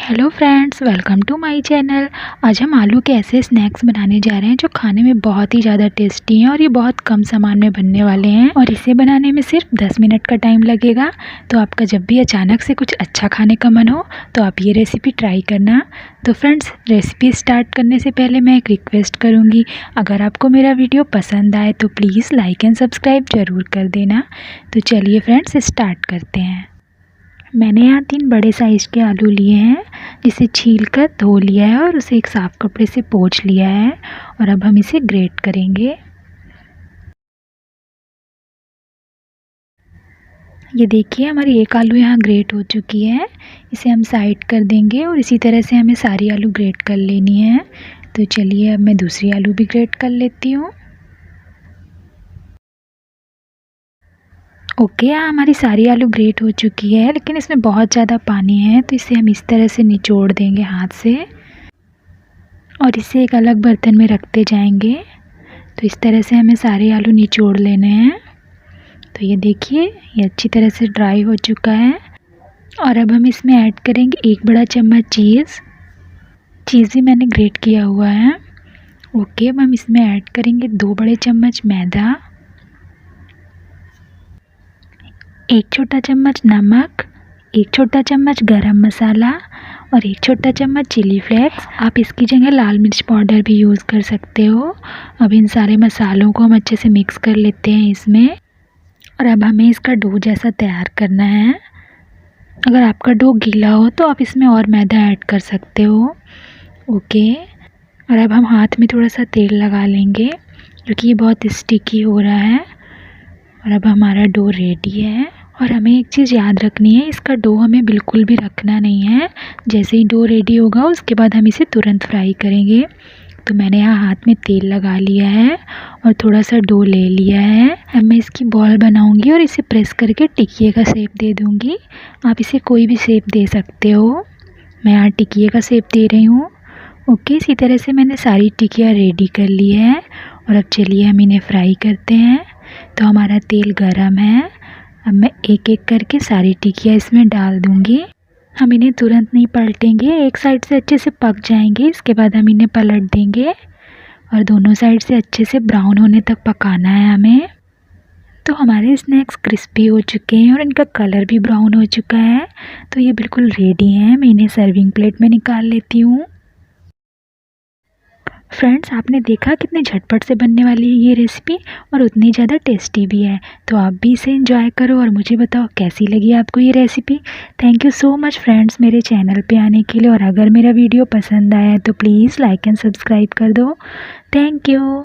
Hello friends, welcome to my channel. आज हम आलू के ऐसे स्नैक्स बनाने जा रहे हैं जो खाने में बहुत ही ज़्यादा टेस्टी हैं और ये बहुत कम सामान में बनने वाले हैं और इसे बनाने में सिर्फ 10 मिनट का टाइम लगेगा। तो आपका जब भी अचानक से कुछ अच्छा खाने का मन हो तो आप ये रेसिपी ट्राई करना। तो फ्रेंड्स, रेसिपी स्टार्ट करने से पहले मैं एक रिक्वेस्ट करूँगी, अगर आपको मेरा वीडियो पसंद आए तो प्लीज़ लाइक एंड सब्सक्राइब ज़रूर कर देना। तो चलिए फ्रेंड्स, स्टार्ट करते हैं। मैंने यहाँ 3 बड़े साइज़ के आलू लिए हैं, जिसे छीलकर धो लिया है और उसे एक साफ़ कपड़े से पोंछ लिया है और अब हम इसे ग्रेट करेंगे। ये देखिए, हमारी एक आलू यहाँ ग्रेट हो चुकी है। इसे हम साइड कर देंगे और इसी तरह से हमें सारी आलू ग्रेट कर लेनी है। तो चलिए, अब मैं दूसरी आलू भी ग्रेट कर लेती हूँ। ओके, हमारी सारी आलू ग्रेट हो चुकी है, लेकिन इसमें बहुत ज़्यादा पानी है तो इसे हम इस तरह से निचोड़ देंगे हाथ से और इसे एक अलग बर्तन में रखते जाएंगे। तो इस तरह से हमें सारे आलू निचोड़ लेने हैं। तो ये देखिए, ये अच्छी तरह से ड्राई हो चुका है और अब हम इसमें ऐड करेंगे 1 बड़ा चम्मच चीज़ भी मैंने ग्रेट किया हुआ है। ओके, अब हम इसमें ऐड करेंगे 2 बड़े चम्मच मैदा, 1 छोटा चम्मच नमक, 1 छोटा चम्मच गरम मसाला और 1 छोटा चम्मच चिली फ्लेक्स। आप इसकी जगह लाल मिर्च पाउडर भी यूज़ कर सकते हो। अब इन सारे मसालों को हम अच्छे से मिक्स कर लेते हैं इसमें और अब हमें इसका डो जैसा तैयार करना है। अगर आपका डो गीला हो तो आप इसमें और मैदा ऐड कर सकते हो। ओके, और अब हम हाथ में थोड़ा सा तेल लगा लेंगे क्योंकि ये बहुत स्टिकी हो रहा है। और अब हमारा डो रेडी है और हमें एक चीज़ याद रखनी है, इसका डो हमें बिल्कुल भी रखना नहीं है। जैसे ही डो रेडी होगा उसके बाद हम इसे तुरंत फ्राई करेंगे। तो मैंने यहाँ हाथ में तेल लगा लिया है और थोड़ा सा डो ले लिया है। अब मैं इसकी बॉल बनाऊंगी और इसे प्रेस करके टिकिए का शेप दे दूंगी। आप इसे कोई भी शेप दे सकते हो। मैं यहाँ टिकिए का शेप दे रही हूँ। ओके, इसी तरह से मैंने सारी टिकिया रेडी कर ली है और अब चलिए हम इन्हें फ्राई करते हैं। तो हमारा तेल गरम है। अब मैं एक एक करके सारी टिकिया इसमें डाल दूंगी। हम इन्हें तुरंत नहीं पलटेंगे, एक साइड से अच्छे से पक जाएंगे, इसके बाद हम इन्हें पलट देंगे और दोनों साइड से अच्छे से ब्राउन होने तक पकाना है हमें। तो हमारे स्नैक्स क्रिस्पी हो चुके हैं और इनका कलर भी ब्राउन हो चुका है। तो ये बिल्कुल रेडी हैं। मैं इन्हें सर्विंग प्लेट में निकाल लेती हूँ। फ्रेंड्स, आपने देखा कितने झटपट से बनने वाली है ये रेसिपी और उतनी ज़्यादा टेस्टी भी है। तो आप भी इसे एंजॉय करो और मुझे बताओ कैसी लगी आपको ये recipe. Thank you so much friends मेरे चैनल पे आने के लिए, और अगर मेरा वीडियो पसंद आया तो प्लीज़ लाइक एंड सब्सक्राइब कर दो। Thank you.